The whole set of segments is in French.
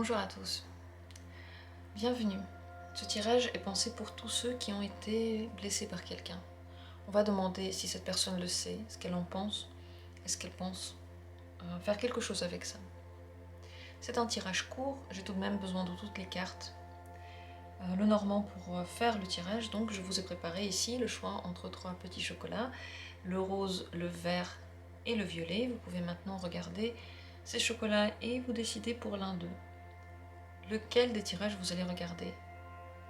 Bonjour à tous, bienvenue. Ce tirage est pensé pour tous ceux qui ont été blessés par quelqu'un. On va demander si cette personne le sait, ce qu'elle en pense, est-ce qu'elle pense faire quelque chose avec ça. C'est un tirage court, j'ai tout de même besoin de toutes les cartes. Le normand pour faire le tirage, donc je vous ai préparé ici le choix entre 3 petits chocolats, le rose, le vert et le violet. Vous pouvez maintenant regarder ces chocolats et vous décider pour l'un d'eux. Lequel des tirages vous allez regarder?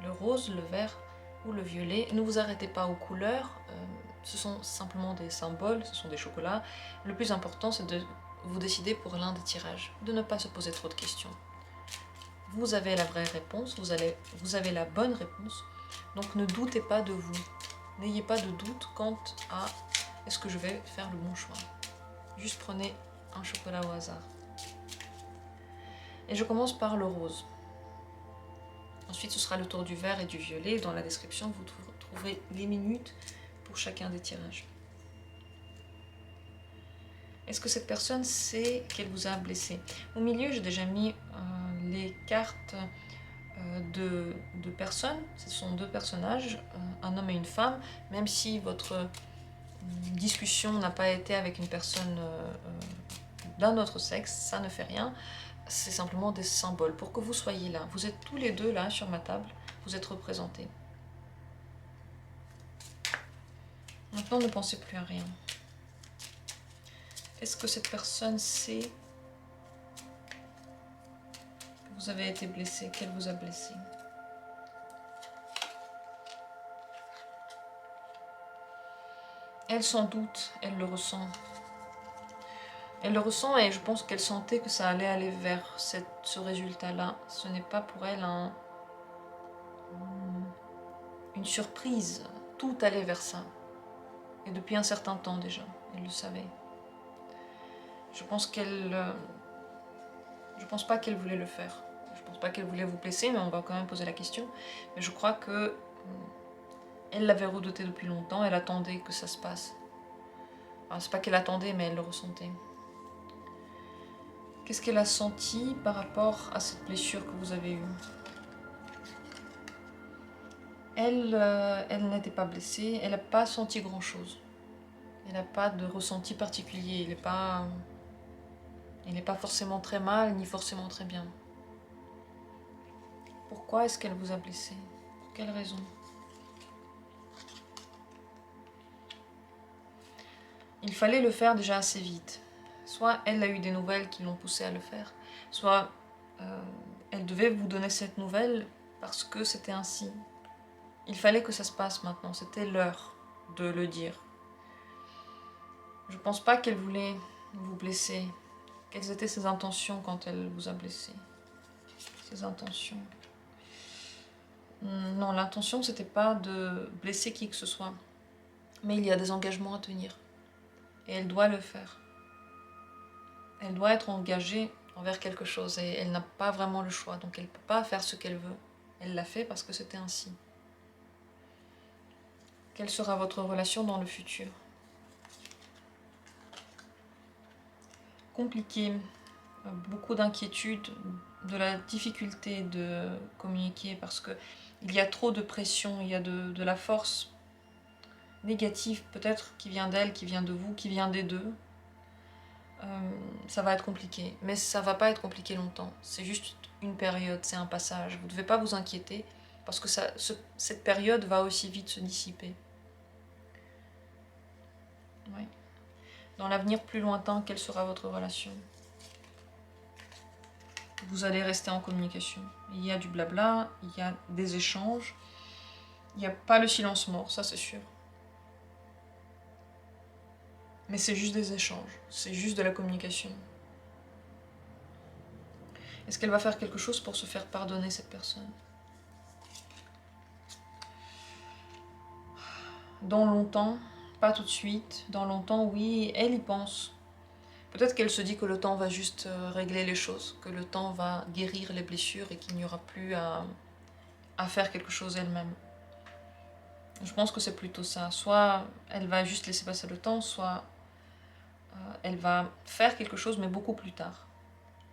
Le rose, le vert ou le violet? Ne vous arrêtez pas aux couleurs, ce sont simplement des symboles, ce sont des chocolats. Le plus important, c'est de vous décider pour l'un des tirages, de ne pas se poser trop de questions. Vous avez la vraie réponse, vous avez la bonne réponse, donc ne doutez pas de vous. N'ayez pas de doute quant à est-ce que je vais faire le bon choix. Juste prenez un chocolat au hasard. Et je commence par le rose. Ensuite, ce sera le tour du vert et du violet. Dans la description, vous trouverez les minutes pour chacun des tirages. Est-ce que cette personne sait qu'elle vous a blessé? Au milieu, j'ai déjà mis les cartes de personnes. Ce sont 2 personnages, un homme et une femme. Même si votre discussion n'a pas été avec une personne d'un autre sexe, ça ne fait rien. C'est simplement des symboles pour que vous soyez là. Vous êtes tous les deux là sur ma table, vous êtes représentés. Maintenant, ne pensez plus à rien. Est-ce que cette personne sait que vous avez été blessé, qu'elle vous a blessé? Elle, sans doute, elle le ressent. Elle le ressent et je pense qu'elle sentait que ça allait aller vers ce résultat-là. Ce n'est pas pour elle une surprise. Tout allait vers ça. Et depuis un certain temps déjà, elle le savait. Je pense pas qu'elle voulait le faire. Je pense pas qu'elle voulait vous blesser, mais on va quand même poser la question. Mais je crois que elle l'avait redouté depuis longtemps, elle attendait que ça se passe. Enfin, c'est pas qu'elle attendait, mais elle le ressentait. Qu'est-ce qu'elle a senti par rapport à cette blessure que vous avez eue? Elle n'était pas blessée, elle n'a pas senti grand-chose. Elle n'a pas de ressenti particulier, il n'est pas forcément très mal, ni forcément très bien. Pourquoi est-ce qu'elle vous a blessé? Pour quelle raison? Il fallait le faire déjà assez vite. Soit elle a eu des nouvelles qui l'ont poussée à le faire, soit elle devait vous donner cette nouvelle parce que c'était ainsi. Il fallait que ça se passe maintenant, c'était l'heure de le dire. Je pense pas qu'elle voulait vous blesser. Quelles étaient ses intentions quand elle vous a blessé? Ses intentions. Non, l'intention c'était pas de blesser qui que ce soit. Mais il y a des engagements à tenir. Et elle doit le faire. Elle doit être engagée envers quelque chose et elle n'a pas vraiment le choix. Donc elle ne peut pas faire ce qu'elle veut. Elle l'a fait parce que c'était ainsi. Quelle sera votre relation dans le futur? Compliqué, beaucoup d'inquiétude, de la difficulté de communiquer parce que il y a trop de pression, il y a de la force négative peut-être qui vient d'elle, qui vient de vous, qui vient des deux. Ça va être compliqué, mais ça va pas être compliqué longtemps. C'est juste une période, c'est un passage. Vous ne devez pas vous inquiéter parce que cette période va aussi vite se dissiper. Ouais. Dans l'avenir plus lointain, quelle sera votre relation? Vous allez rester en communication. Il y a du blabla, il y a des échanges. Il n'y a pas le silence mort, ça c'est sûr. Mais c'est juste des échanges, c'est juste de la communication. Est-ce qu'elle va faire quelque chose pour se faire pardonner, cette personne? Dans longtemps, pas tout de suite. Dans longtemps, oui, elle y pense. Peut-être qu'elle se dit que le temps va juste régler les choses, que le temps va guérir les blessures et qu'il n'y aura plus à faire quelque chose elle-même. Je pense que c'est plutôt ça. Soit elle va juste laisser passer le temps, soit elle va faire quelque chose, mais beaucoup plus tard.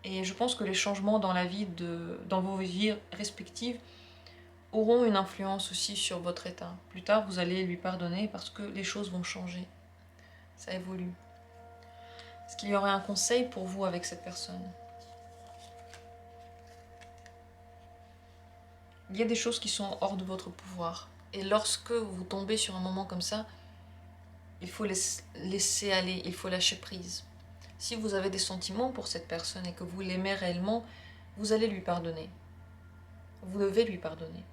Et je pense que les changements dans dans vos vies respectives auront une influence aussi sur votre état. Plus tard, vous allez lui pardonner parce que les choses vont changer. Ça évolue. Est-ce qu'il y aurait un conseil pour vous avec cette personne? Il y a des choses qui sont hors de votre pouvoir. Et lorsque vous tombez sur un moment comme ça, il faut laisser aller, il faut lâcher prise. Si vous avez des sentiments pour cette personne et que vous l'aimez réellement, vous allez lui pardonner. Vous devez lui pardonner.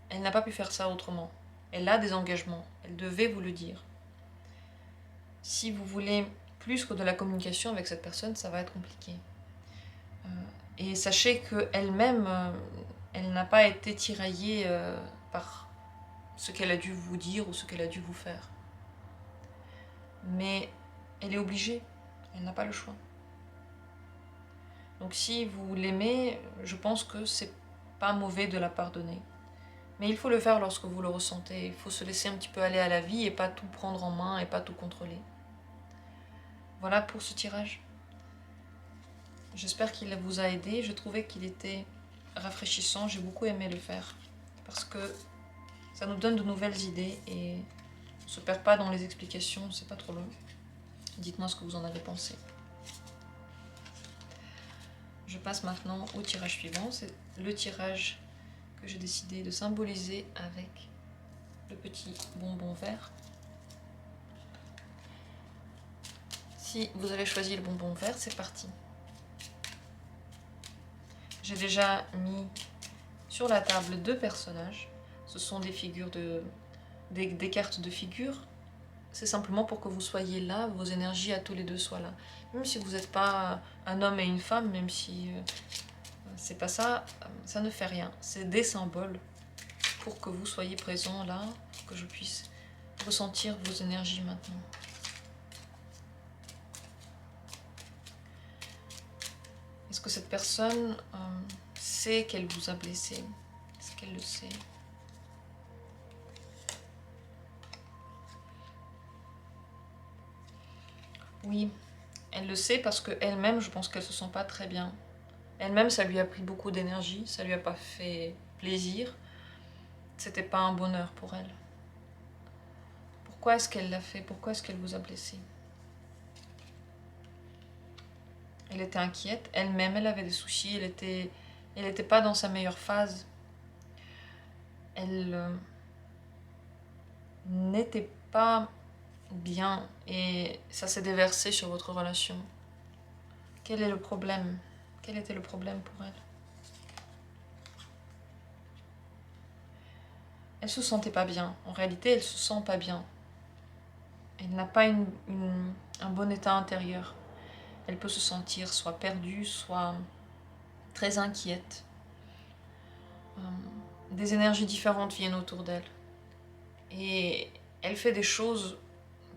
Elle n'a pas pu faire ça autrement. Elle a des engagements. Elle devait vous le dire. Si vous voulez plus que de la communication avec cette personne, ça va être compliqué. Et sachez qu'elle-même, elle n'a pas été tiraillée par ce qu'elle a dû vous dire ou ce qu'elle a dû vous faire. Mais elle est obligée. Elle n'a pas le choix. Donc si vous l'aimez, je pense que c'est pas mauvais de la pardonner. Mais il faut le faire lorsque vous le ressentez. Il faut se laisser un petit peu aller à la vie et pas tout prendre en main et pas tout contrôler. Voilà pour ce tirage. J'espère qu'il vous a aidé. Je trouvais qu'il était rafraîchissant. J'ai beaucoup aimé le faire. Parce que ça nous donne de nouvelles idées et on ne se perd pas dans les explications. C'est pas trop long. Dites-moi ce que vous en avez pensé. Je passe maintenant au tirage suivant. C'est le tirage que j'ai décidé de symboliser avec le petit bonbon vert. Si vous avez choisi le bonbon vert, c'est parti. J'ai déjà mis sur la table 2 personnages. Ce sont des figures des cartes de figures. C'est simplement pour que vous soyez là, vos énergies à tous les deux soient là. Même si vous n'êtes pas un homme et une femme, même si c'est pas ça, ça ne fait rien. C'est des symboles pour que vous soyez présents là, que je puisse ressentir vos énergies maintenant. Est-ce que cette personne sait qu'elle vous a blessé? Est-ce qu'elle le sait? Oui, elle le sait parce qu'elle-même, je pense qu'elle se sent pas très bien. Elle-même, ça lui a pris beaucoup d'énergie, ça lui a pas fait plaisir. C'était pas un bonheur pour elle. Pourquoi est-ce qu'elle l'a fait? Pourquoi est-ce qu'elle vous a blessé? Elle était inquiète, elle-même, elle avait des soucis, elle était pas dans sa meilleure phase. Elle n'était pas bien et ça s'est déversé sur votre relation. Quel est le problème? Quel était le problème pour elle? Elle se sentait pas bien. En réalité, elle se sent pas bien. Elle n'a pas un bon état intérieur. Elle peut se sentir soit perdue, soit très inquiète. Des énergies différentes viennent autour d'elle. Et elle fait des choses,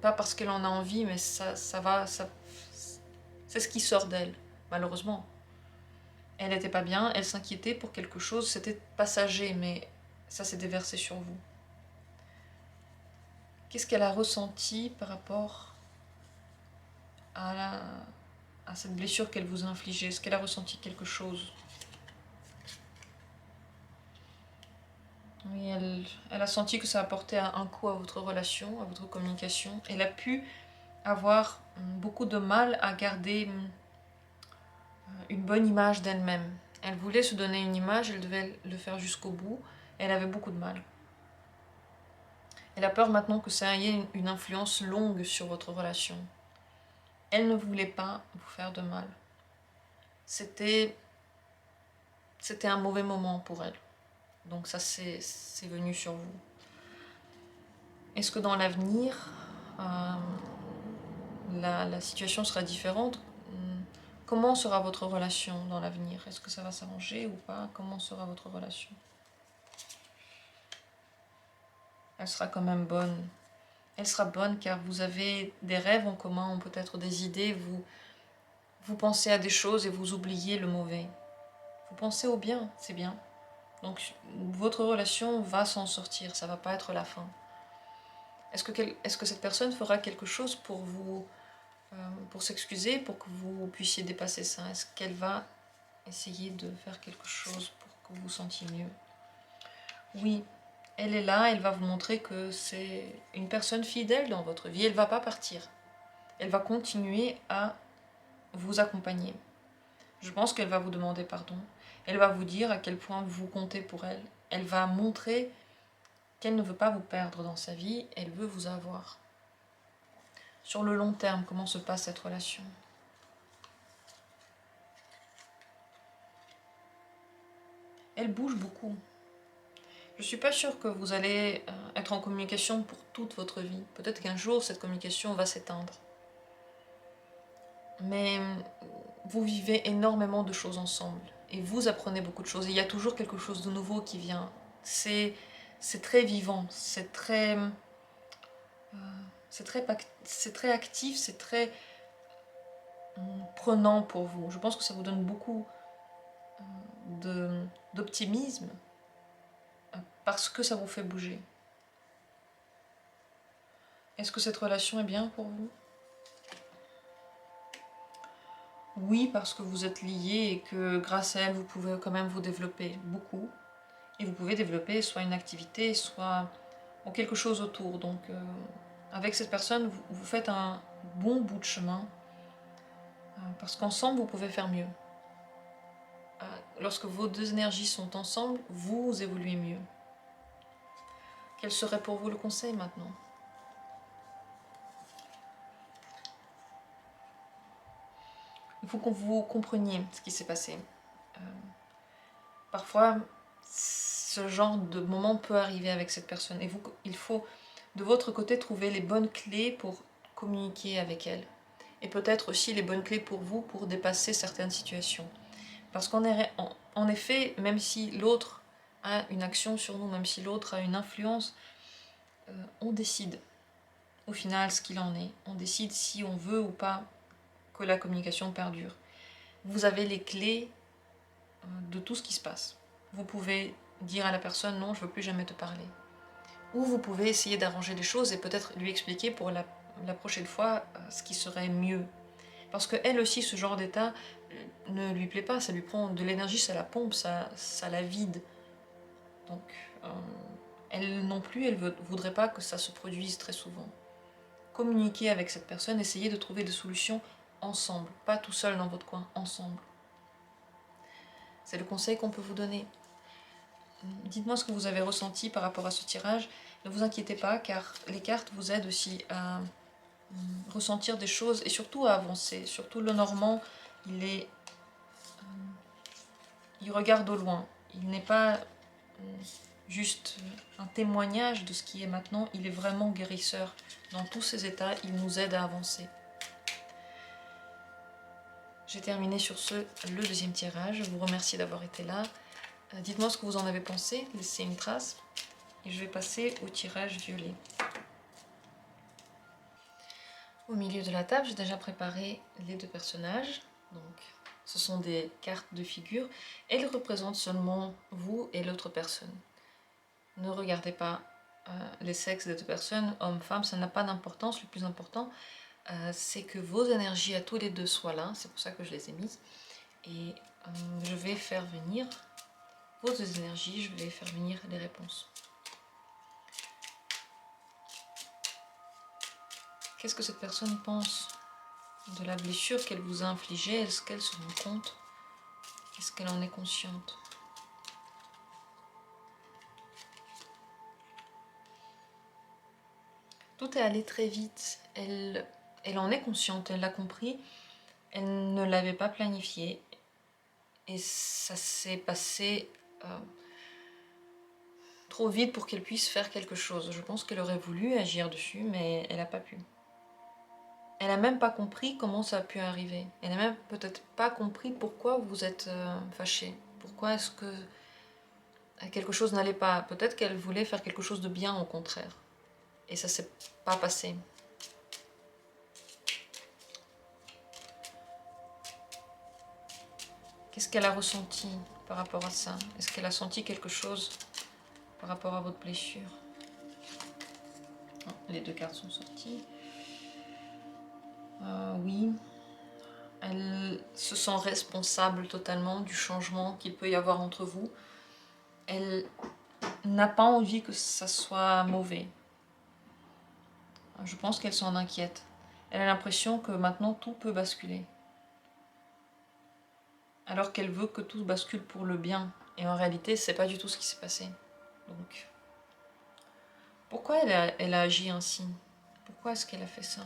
pas parce qu'elle en a envie, mais c'est ce qui sort d'elle, malheureusement. Elle n'était pas bien, elle s'inquiétait pour quelque chose, c'était passager, mais ça s'est déversé sur vous. Qu'est-ce qu'elle a ressenti par rapport à cette blessure qu'elle vous a infligée? Est-ce qu'elle a ressenti quelque chose? Oui, elle a senti que ça apportait un coup à votre relation, à votre communication. Elle a pu avoir beaucoup de mal à garder une bonne image d'elle-même. Elle voulait se donner une image, elle devait le faire jusqu'au bout. Elle avait beaucoup de mal. Elle a peur maintenant que ça ait une influence longue sur votre relation. Elle ne voulait pas vous faire de mal. C'était un mauvais moment pour elle. Donc ça, c'est venu sur vous. Est-ce que dans l'avenir, la situation sera différente? Comment sera votre relation dans l'avenir? Est-ce que ça va s'arranger ou pas? Comment sera votre relation? Elle sera quand même bonne. Elle sera bonne car vous avez des rêves en commun, ou peut-être des idées, vous pensez à des choses et vous oubliez le mauvais. Vous pensez au bien, c'est bien. Donc votre relation va s'en sortir, ça va pas être la fin. Est-ce que cette personne fera quelque chose pour vous pour s'excuser, pour que vous puissiez dépasser ça? Est-ce qu'elle va essayer de faire quelque chose pour que vous vous sentiez mieux? Oui, elle est là, elle va vous montrer que c'est une personne fidèle dans votre vie, elle ne va pas partir. Elle va continuer à vous accompagner. Je pense qu'elle va vous demander pardon. Elle va vous dire à quel point vous comptez pour elle. Elle va montrer qu'elle ne veut pas vous perdre dans sa vie, elle veut vous avoir. Sur le long terme, comment se passe cette relation? Elle bouge beaucoup. Je ne suis pas sûre que vous allez être en communication pour toute votre vie. Peut-être qu'un jour, cette communication va s'éteindre. Mais vous vivez énormément de choses ensemble. Et vous apprenez beaucoup de choses. Et il y a toujours quelque chose de nouveau qui vient. C'est très vivant, c'est très actif, c'est très prenant pour vous. Je pense que ça vous donne beaucoup d'optimisme parce que ça vous fait bouger. Est-ce que cette relation est bien pour vous? Oui, parce que vous êtes liés et que grâce à elle, vous pouvez quand même vous développer beaucoup. Et vous pouvez développer soit une activité, soit quelque chose autour. Donc, avec cette personne, vous faites un bon bout de chemin parce qu'ensemble, vous pouvez faire mieux. Lorsque vos deux énergies sont ensemble, vous évoluez mieux. Quel serait pour vous le conseil maintenant? Il faut que vous compreniez ce qui s'est passé. Parfois, ce genre de moment peut arriver avec cette personne. Et il faut, de votre côté, trouver les bonnes clés pour communiquer avec elle. Et peut-être aussi les bonnes clés pour vous pour dépasser certaines situations. Parce qu'en effet, même si l'autre a une action sur nous, même si l'autre a une influence, on décide au final ce qu'il en est. On décide si on veut ou pas que la communication perdure. Vous avez les clés de tout ce qui se passe. Vous pouvez dire à la personne non, je ne veux plus jamais te parler. Ou vous pouvez essayer d'arranger les choses et peut-être lui expliquer pour la prochaine fois ce qui serait mieux. Parce qu'elle aussi, ce genre d'état ne lui plaît pas, ça lui prend de l'énergie, ça la pompe, ça la vide. Donc, elle non plus, elle ne voudrait pas que ça se produise très souvent. Communiquez avec cette personne, essayez de trouver des solutions ensemble, pas tout seul dans votre coin, ensemble. C'est le conseil qu'on peut vous donner. Dites-moi ce que vous avez ressenti par rapport à ce tirage. Ne vous inquiétez pas, car les cartes vous aident aussi à ressentir des choses et surtout à avancer. Surtout le Normand, il regarde au loin. Il n'est pas juste un témoignage de ce qui est maintenant, il est vraiment guérisseur. Dans tous ses états, il nous aide à avancer. J'ai terminé sur ce, le deuxième tirage. Je vous remercie d'avoir été là. Dites-moi ce que vous en avez pensé, laissez une trace. Et je vais passer au tirage violet. Au milieu de la table, j'ai déjà préparé les deux personnages. Donc, ce sont des cartes de figure. Elles représentent seulement vous et l'autre personne. Ne regardez pas les sexes des deux personnes, homme, femme, ça n'a pas d'importance. Le plus important, c'est que vos énergies à tous les deux soient là. C'est pour ça que je les ai mises. Et je vais faire venir vos deux énergies, je vais faire venir les réponses. Qu'est-ce que cette personne pense de la blessure qu'elle vous a infligée? Est-ce qu'elle se rend compte? Est-ce qu'elle en est consciente? Tout est allé très vite. Elle en est consciente, elle l'a compris. Elle ne l'avait pas planifié. Et ça s'est passé trop vite pour qu'elle puisse faire quelque chose. Je pense qu'elle aurait voulu agir dessus, mais elle n'a pas pu. Elle n'a même pas compris comment ça a pu arriver. Elle n'a même peut-être pas compris pourquoi vous êtes fâchés. Pourquoi est-ce que quelque chose n'allait pas. Peut-être qu'elle voulait faire quelque chose de bien au contraire. Et ça s'est pas passé. Qu'est-ce qu'elle a ressenti par rapport à ça? Est-ce qu'elle a senti quelque chose par rapport à votre blessure? Non, les deux cartes sont sorties. Oui, elle se sent responsable totalement du changement qu'il peut y avoir entre vous. Elle n'a pas envie que ça soit mauvais. Je pense qu'elle s'en inquiète. Elle a l'impression que maintenant tout peut basculer. Alors qu'elle veut que tout bascule pour le bien. Et en réalité, c'est pas du tout ce qui s'est passé. Donc, pourquoi elle a agi ainsi? Pourquoi est-ce qu'elle a fait ça?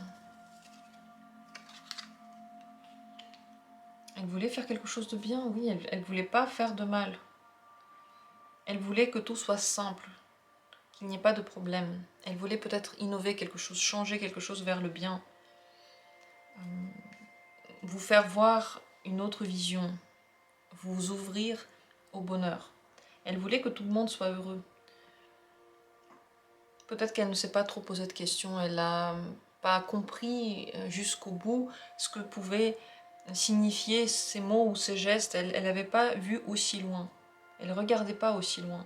Elle voulait faire quelque chose de bien, oui, elle voulait pas faire de mal. Elle voulait que tout soit simple, qu'il n'y ait pas de problème. Elle voulait peut-être innover quelque chose, changer quelque chose vers le bien. Vous faire voir une autre vision, vous ouvrir au bonheur. Elle voulait que tout le monde soit heureux. Peut-être qu'elle ne s'est pas trop posé de questions, elle n'a pas compris jusqu'au bout ce que pouvaient signifier ces mots ou ces gestes. Elle n'avait pas vu aussi loin. Elle ne regardait pas aussi loin.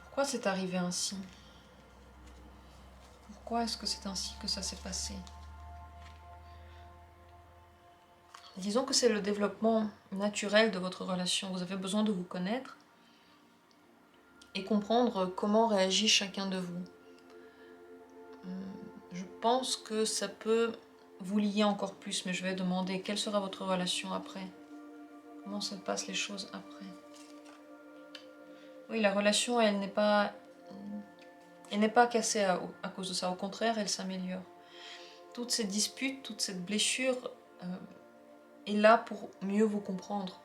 Pourquoi c'est arrivé ainsi? Pourquoi est-ce que c'est ainsi que ça s'est passé? Disons que c'est le développement naturel de votre relation. Vous avez besoin de vous connaître et comprendre comment réagit chacun de vous. Je pense que ça peut vous lier encore plus, mais je vais demander quelle sera votre relation après. Comment se passent les choses après? Oui, la relation, elle n'est pas cassée à cause de ça. Au contraire, elle s'améliore. Toutes ces disputes, toute cette blessure est là pour mieux vous comprendre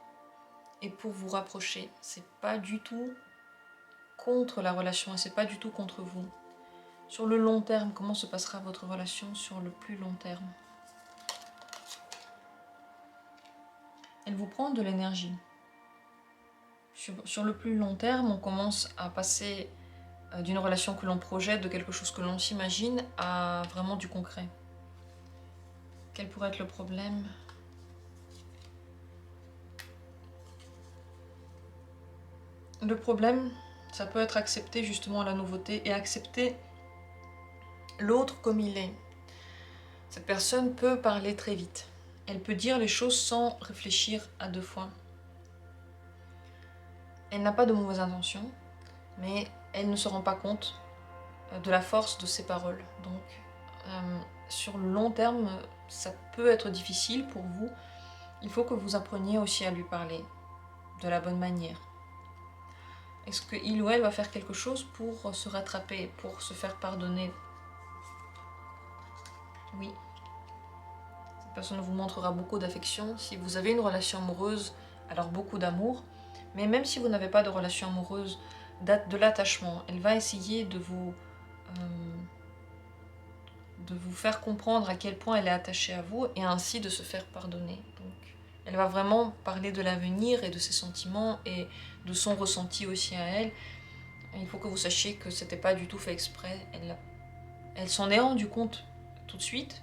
et pour vous rapprocher. C'est pas du tout contre la relation et c'est pas du tout contre vous. Sur le long terme, comment se passera votre relation sur le plus long terme? Elle vous prend de l'énergie. Sur le plus long terme, on commence à passer d'une relation que l'on projette, de quelque chose que l'on s'imagine, à vraiment du concret. Quel pourrait être le problème? Le problème, ça peut être accepter justement la nouveauté et accepter l'autre comme il est. Cette personne peut parler très vite. Elle peut dire les choses sans réfléchir à deux fois. Elle n'a pas de mauvaises intentions, mais elle ne se rend pas compte de la force de ses paroles. Donc, sur le long terme, ça peut être difficile pour vous. Il faut que vous appreniez aussi à lui parler de la bonne manière. Est-ce qu'il ou elle va faire quelque chose pour se rattraper, pour se faire pardonner? Oui. Cette personne vous montrera beaucoup d'affection. Si vous avez une relation amoureuse, alors beaucoup d'amour. Mais même si vous n'avez pas de relation amoureuse, de l'attachement, elle va essayer de vous faire comprendre à quel point elle est attachée à vous et ainsi de se faire pardonner. Donc, elle va vraiment parler de l'avenir et de ses sentiments et de son ressenti aussi à elle. Et il faut que vous sachiez que c'était pas du tout fait exprès. Elle s'en est rendue compte tout de suite,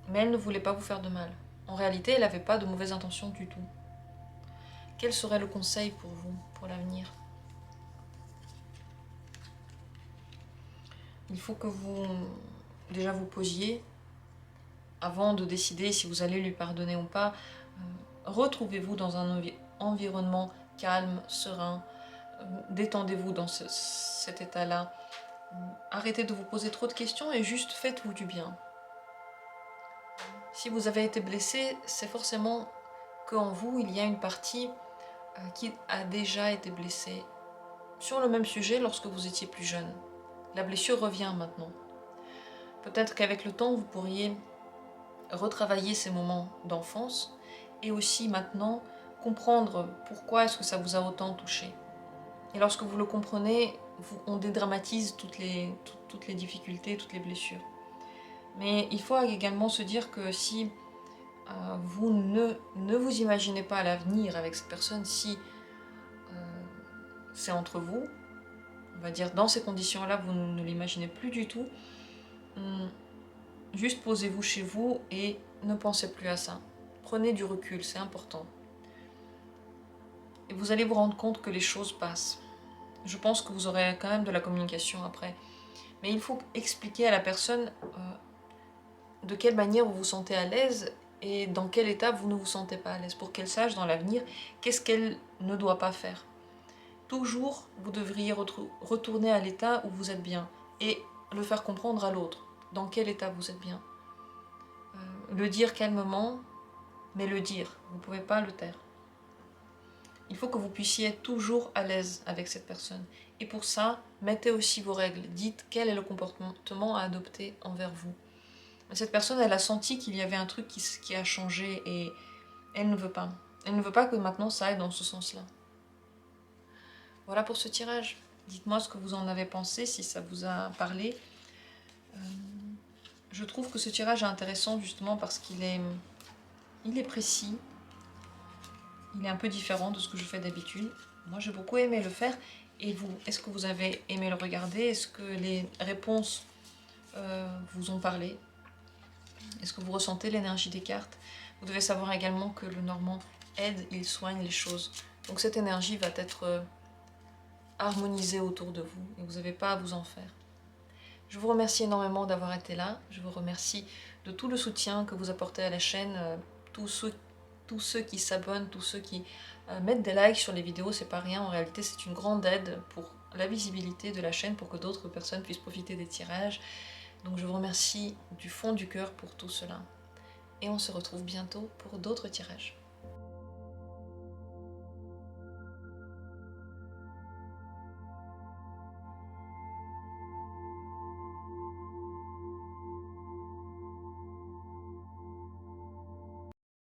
mais elle ne voulait pas vous faire de mal. En réalité, elle n'avait pas de mauvaises intentions du tout. Quel serait le conseil pour vous, pour l'avenir? Il faut que vous, déjà vous posiez, avant de décider si vous allez lui pardonner ou pas, retrouvez-vous dans un environnement calme, serein, détendez-vous dans cet état-là. Arrêtez de vous poser trop de questions et juste faites-vous du bien. Si vous avez été blessé, c'est forcément qu'en vous, il y a une partie qui a déjà été blessée sur le même sujet lorsque vous étiez plus jeune. La blessure revient maintenant. Peut-être qu'avec le temps, vous pourriez retravailler ces moments d'enfance et aussi maintenant comprendre pourquoi est-ce que ça vous a autant touché. Et lorsque vous le comprenez, on dédramatise toutes les difficultés, toutes les blessures. Mais il faut également se dire que si vous ne vous imaginez pas à l'avenir avec cette personne, si c'est entre vous, on va dire dans ces conditions-là, vous ne l'imaginez plus du tout, juste posez-vous chez vous et ne pensez plus à ça. Prenez du recul, c'est important. Et vous allez vous rendre compte que les choses passent. Je pense que vous aurez quand même de la communication après. Mais il faut expliquer à la personne de quelle manière vous vous sentez à l'aise et dans quel état vous ne vous sentez pas à l'aise, pour qu'elle sache dans l'avenir qu'est-ce qu'elle ne doit pas faire. Toujours, vous devriez retourner à l'état où vous êtes bien et le faire comprendre à l'autre, dans quel état vous êtes bien. Le dire calmement, mais le dire, vous ne pouvez pas le taire. Il faut que vous puissiez être toujours à l'aise avec cette personne. Et pour ça, mettez aussi vos règles. Dites quel est le comportement à adopter envers vous. Cette personne, elle a senti qu'il y avait un truc qui a changé et elle ne veut pas. Elle ne veut pas que maintenant ça aille dans ce sens-là. Voilà pour ce tirage. Dites-moi ce que vous en avez pensé, si ça vous a parlé. Je trouve que ce tirage est intéressant justement parce qu'il est précis. Il est un peu différent de ce que je fais d'habitude. Moi, j'ai beaucoup aimé le faire. Et vous, est-ce que vous avez aimé le regarder? Est-ce que les réponses vous ont parlé? Est-ce que vous ressentez l'énergie des cartes? Vous devez savoir également que le Normand aide, il soigne les choses. Donc cette énergie va être harmonisée autour de vous et vous n'avez pas à vous en faire. Je vous remercie énormément d'avoir été là. Je vous remercie de tout le soutien que vous apportez à la chaîne. Tous ceux qui s'abonnent, tous ceux qui mettent des likes sur les vidéos, c'est pas rien. En réalité, c'est une grande aide pour la visibilité de la chaîne, pour que d'autres personnes puissent profiter des tirages. Donc je vous remercie du fond du cœur pour tout cela. Et on se retrouve bientôt pour d'autres tirages.